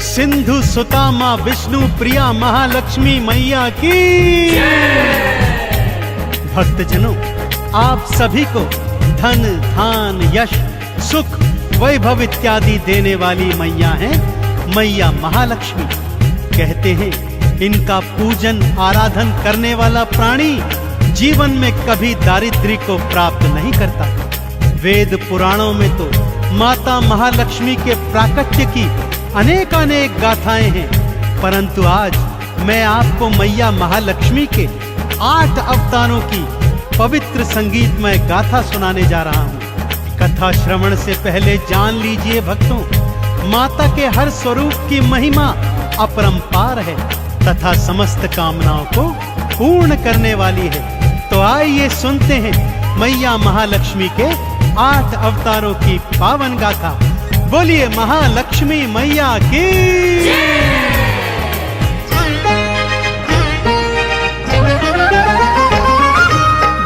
सिंधु सुता मां विष्णु प्रिया महालक्ष्मी मैया की। भक्तजनों, आप सभी को धन धान यश सुख वैभव इत्यादि देने वाली मैया हैं मैया महालक्ष्मी। कहते हैं इनका पूजन आराधन करने वाला प्राणी जीवन में कभी दारिद्र्य को प्राप्त नहीं करता। वेद पुराणों में तो माता महालक्ष्मी के प्राकट्य की अनेक गाथाएं हैं, परंतु आज मैं आपको मैया महालक्ष्मी के 8 अवतारों की पवित्र संगीतमय गाथा सुनाने जा रहा हूँ। कथा श्रवण से पहले जान लीजिए भक्तों, माता के हर स्वरूप की महिमा अपरंपार है तथा समस्त कामनाओं को पूर्ण करने वाली है। तो आइए सुनते हैं मैया महालक्ष्मी के 8 अवतारों की पावन गाथा। बोलिए महालक्ष्मी मैया की।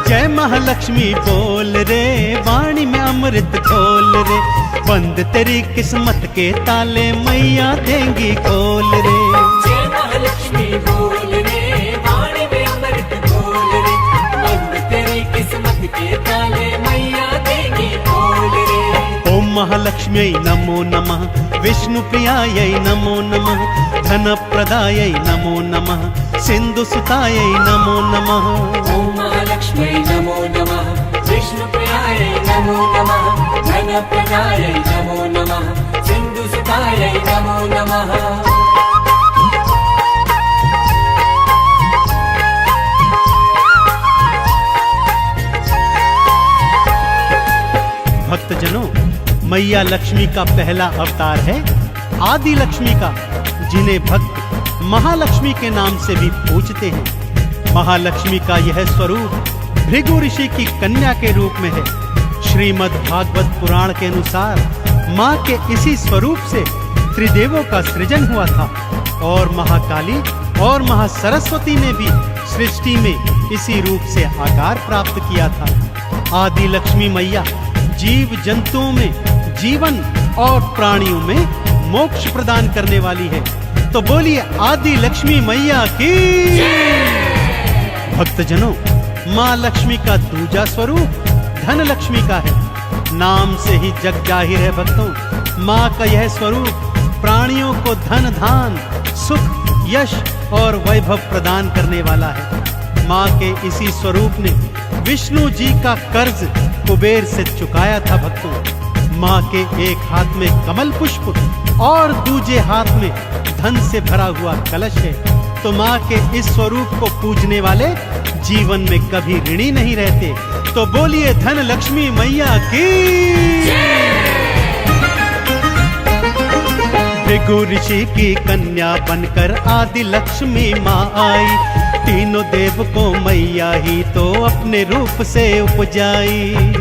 जय महालक्ष्मी बोल रे, वाणी में अमृत घोल रे, बंद तेरी किस्मत के ताले मैया देंगी खोल रे। जय महालक्ष्मी बोल रे, वाणी में अमृत घोल रे, बंद तेरी किस्मत के ताले मैया देंगी खोल रे। ओम महालक्ष्म्यै नमो नमः, विष्णु प्रियायै नमो नमः, धन प्रदायै नमो नमः, सिंधु सुतायै नमो नमः। ओम महालक्ष्मी नमो नमः, विष्णु प्रियायै नमो नमः, धन प्रदायै नमो नमः, सिंधु सुतायै नमो नमः। भक्तजनों, मैया लक्ष्मी का पहला अवतार है आदि लक्ष्मी का, जिन्हें भक्त महालक्ष्मी के नाम से भी पूजते हैं। महालक्ष्मी का यह स्वरूप भृगु ऋषि की कन्या के रूप में है। श्रीमद् भागवत पुराण के अनुसार माँ के इसी स्वरूप से त्रिदेवों का सृजन हुआ था और महाकाली और महासरस्वती ने भी सृष्टि में इसी रूप से आकार प्राप्त किया था। आदि लक्ष्मी मैया जीव जंतुओं में जीवन और प्राणियों में मोक्ष प्रदान करने वाली है। तो बोलिए आदि लक्ष्मी मैया की। भक्तजनों, माँ लक्ष्मी का दूजा स्वरूप धन लक्ष्मी का है। नाम से ही जग जाहिर है भक्तों, माँ का यह स्वरूप प्राणियों को धन धान सुख यश और वैभव प्रदान करने वाला है। माँ के इसी स्वरूप ने विष्णु जी का कर्ज कुबेर से चुकाया था भक्तों। माँ के एक हाथ में कमल पुष्प और दूजे हाथ में धन से भरा हुआ कलश है। तो माँ के इस स्वरूप को पूजने वाले जीवन में कभी ऋणी नहीं रहते। तो बोलिए धन लक्ष्मी मैया की। भृगु ऋषि की कन्या बनकर आदि लक्ष्मी माँ आई, तीनों देव को मैया ही तो अपने रूप से उपजाई।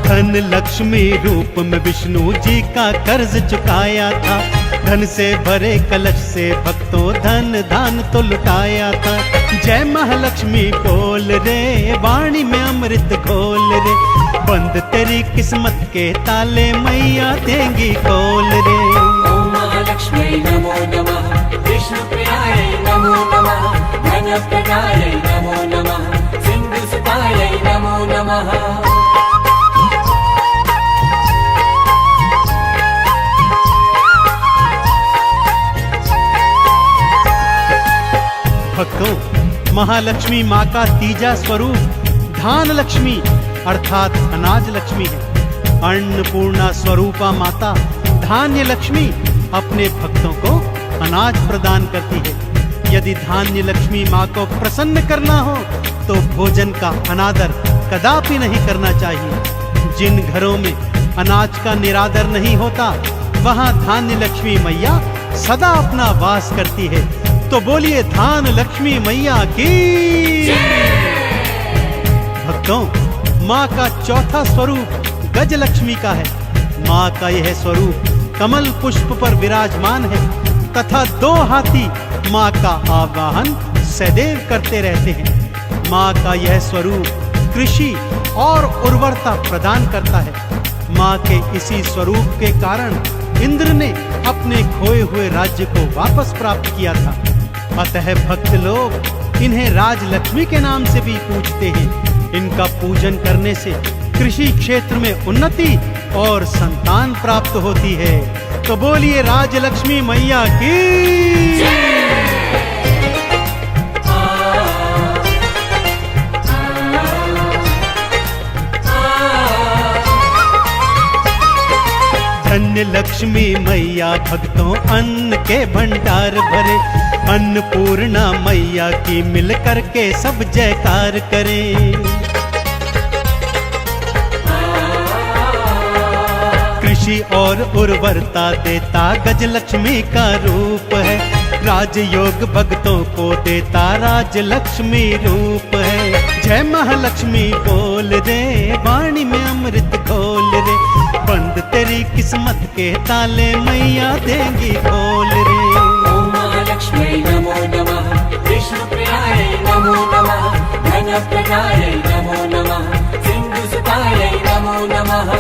धन लक्ष्मी रूप में विष्णु जी का कर्ज चुकाया था, धन से भरे कलश से भक्तों धन दान तो लुटाया था। जय महालक्ष्मी बोल रे, वाणी में अमृत घोल रे, बंद तेरी किस्मत के ताले मैया देंगी खोल रे। ओम महालक्ष्मी नमो नमः, विष्णु प्रियायै नमो नमः, धन प्रदायै नमो नमः, सिंधु सुतायै नमो नमः। भक्तों, महालक्ष्मी माँ का तीजा स्वरूप धान लक्ष्मी अर्थात अनाज लक्ष्मी है। अन्नपूर्णा स्वरूपा माता धान्य लक्ष्मी अपने भक्तों को अनाज प्रदान करती है। यदि धान्य लक्ष्मी माँ को प्रसन्न करना हो तो भोजन का अनादर कदापि नहीं करना चाहिए। जिन घरों में अनाज का निरादर नहीं होता वहां धान्य लक्ष्मी मैया सदा अपना वास करती है। तो बोलिए धान लक्ष्मी मैया की। भक्तों, माँ का चौथा स्वरूप गज लक्ष्मी का है। माँ का यह स्वरूप कमल पुष्प पर विराजमान है तथा 2 हाथी माँ का आवाहन सदैव करते रहते हैं। माँ का यह स्वरूप कृषि और उर्वरता प्रदान करता है। माँ के इसी स्वरूप के कारण इंद्र ने अपने खोए हुए राज्य को वापस प्राप्त किया था। अतः भक्त लोग इन्हें राजलक्ष्मी के नाम से भी पूजते हैं। इनका पूजन करने से कृषि क्षेत्र में उन्नति और संतान प्राप्त होती है। तो बोलिए राजलक्ष्मी मैया की। धन्य लक्ष्मी मैया भक्तों अन्न के भंडार भरे, अन्नपूर्णा मैया की मिल करके सब जयकार करें। कृषि और उर्वरता देता गजलक्ष्मी का रूप है, राजयोग भक्तों को देता राजलक्ष्मी रूप है। जय महालक्ष्मी बोल रे, वाणी में अमृत घोल रे, बंद तेरी किस्मत के ताले मैया देंगी खोल रे। ओम महालक्ष्मी नमो नमः, विष्णु प्रियाय नमो नमः, धन प्रदाय नमो नमः, सिंधु सुताय नमो नमः।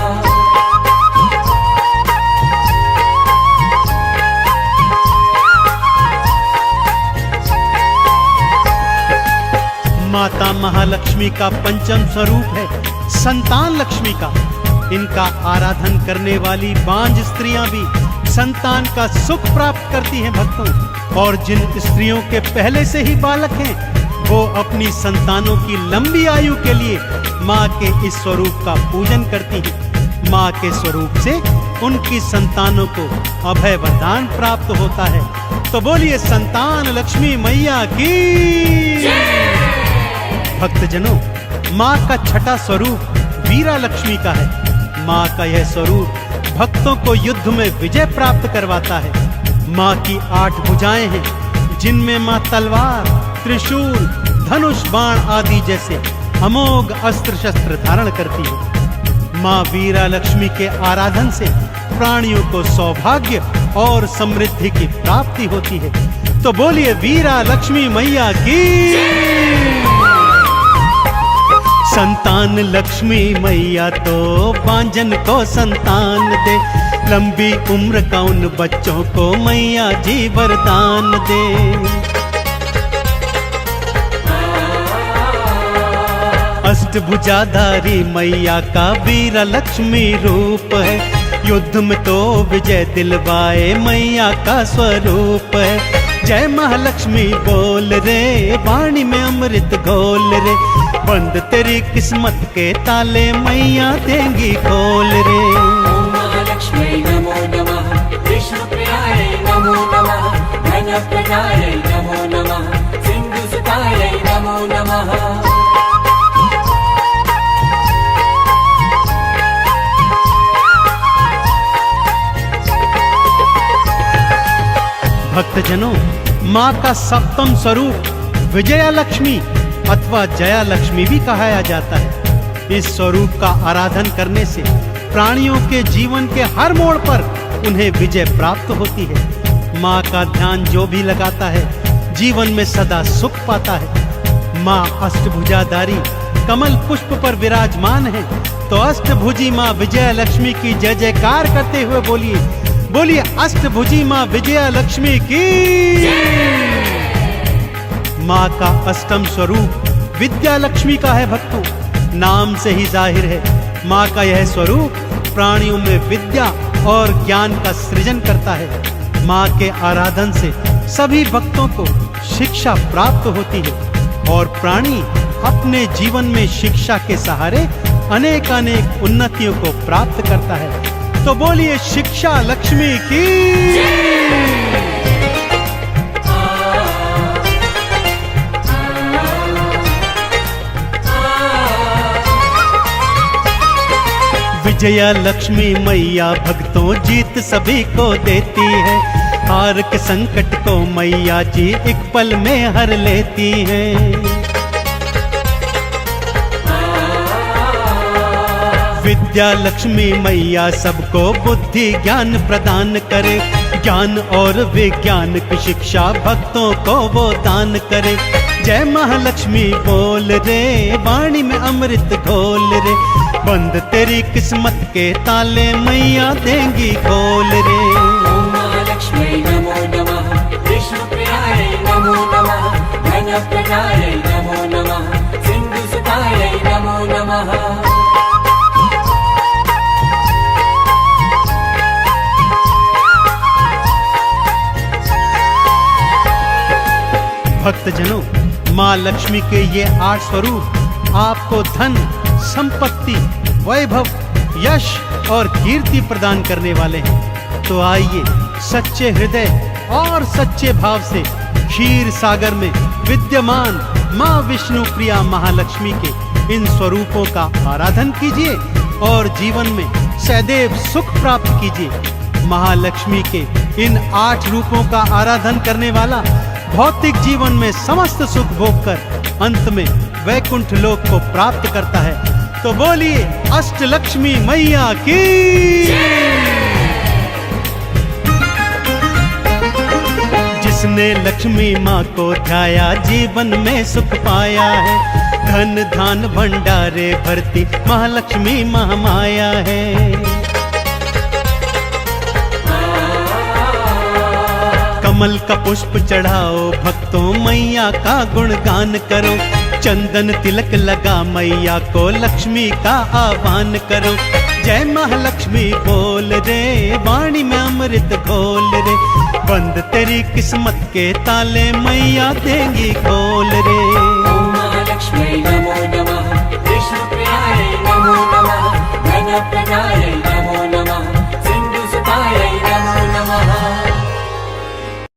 माता महालक्ष्मी का पंचम स्वरूप है संतान लक्ष्मी का। इनका आराधन करने वाली बांझ स्त्रियां भी संतान का सुख प्राप्त करती हैं भक्तों। और जिन स्त्रियों के पहले से ही बालक हैं, वो अपनी संतानों की लंबी आयु के लिए माँ के इस स्वरूप का पूजन करती हैं। माँ के स्वरूप से उनकी संतानों को अभय वरदान प्राप्त होता है। तो बोलिए संतान लक्ष्मी मैया की। भक्तजनों, माँ का छठा स्वरूप वीरा लक्ष्मी का है। माँ का यह स्वरूप भक्तों को युद्ध में विजय प्राप्त करवाता है। माँ की 8 भुजाएं हैं, जिनमें माँ तलवार, त्रिशूल, धनुष, बाण आदि जैसे अमोघ अस्त्र शस्त्र धारण करती है। माँ वीरा लक्ष्मी के आराधन से प्राणियों को सौभाग्य और समृद्धि की प्राप्ति होती है। तो बोलिए वीरा लक्ष्मी मैया की। संतान लक्ष्मी मैया तो बांझन को संतान दे, लंबी उम्र का उन बच्चों को मैया जी वरदान दे। अष्टभुजाधारी मैया का वीरा लक्ष्मी रूप है, युद्ध में तो विजय दिलवाए मैया का स्वरूप है। जय महालक्ष्मी बोल रे, वाणी में अमृत घोल रे, बंद तेरी किस्मत के ताले मैया देंगी खोल रे। ओम महालक्ष्मी नमो नमः, विष्णु प्रियाय नमो नमः, धन प्रदाय नमो नमः, सिंधु सुताय नमो नमः। भक्तजनों, माँ का सप्तम स्वरूप विजया लक्ष्मी अथवा जया लक्ष्मी भी कहा जाता है। इस स्वरूप का आराधन करने से प्राणियों के जीवन के हर मोड़ पर उन्हें विजय प्राप्त होती है। माँ का ध्यान जो भी लगाता है, जीवन में सदा सुख पाता है। माँ अष्टभुजाधारी कमल पुष्प पर विराजमान है। तो अष्टभुजी माँ विजया लक्ष्मी की जय जयकार करते हुए बोलिए अष्टभुजी माँ विजया लक्ष्मी की। माँ का अष्टम स्वरूप विद्या लक्ष्मी का है भक्तों। नाम से ही जाहिर है, माँ का यह स्वरूप प्राणियों में विद्या और ज्ञान का सृजन करता है। माँ के आराधन से सभी भक्तों को शिक्षा प्राप्त होती है और प्राणी अपने जीवन में शिक्षा के सहारे अनेक उन्नतियों को प्राप्त करता है। तो बोलिए शिक्षा लक्ष्मी की। विजया लक्ष्मी मैया भक्तों जीत सभी को देती है। हार के संकट को मैया जी एक पल में हर लेती है। विद्या लक्ष्मी मैया सबको बुद्धि ज्ञान प्रदान करे, ज्ञान और विज्ञान की शिक्षा भक्तों को वो दान करे। जय महालक्ष्मी बोल रे, वाणी में अमृत घोल रे, बंद तेरी किस्मत के ताले मैया देंगी खोल रे। ओम महालक्ष्मी नमो नमः, विष्णुप्रियायै नमो नमः, धनप्रदायै नमो नमः, सिन्धुसुतायै नमो नमः। भक्तजनों, माँ लक्ष्मी के ये 8 स्वरूप आपको धन, संपत्ति, वैभव, यश और कीर्ति प्रदान करने वाले हैं। तो आइए सच्चे हृदय और सच्चे भाव से क्षीर सागर में विद्यमान माँ विष्णु प्रिया महालक्ष्मी के इन स्वरूपों का आराधन कीजिए और जीवन में सदैव सुख प्राप्त कीजिए। महालक्ष्मी के इन 8 रूपों का आराधन करने वाला भौतिक जीवन में समस्त सुख भोग कर अंत में वैकुंठ लोक को प्राप्त करता है। तो बोलिए अष्टलक्ष्मी मैया की। जिसने लक्ष्मी माँ को ध्याया जीवन में सुख पाया है, धन धान भंडारे भरती महालक्ष्मी महामाया है। कमल का पुष्प चढ़ाओ भक्तों, मैया का गुणगान करो, चंदन तिलक लगा मैया को लक्ष्मी का आह्वान करो। जय महालक्ष्मी बोल रे, वाणी में अमृत घोल रे, बंद तेरी किस्मत के ताले मैया देंगी खोल रे। ओम महालक्ष्मी नमो नमः, विष्णुप्रियायै नमो नमः, धनप्रदायै नमो नमः,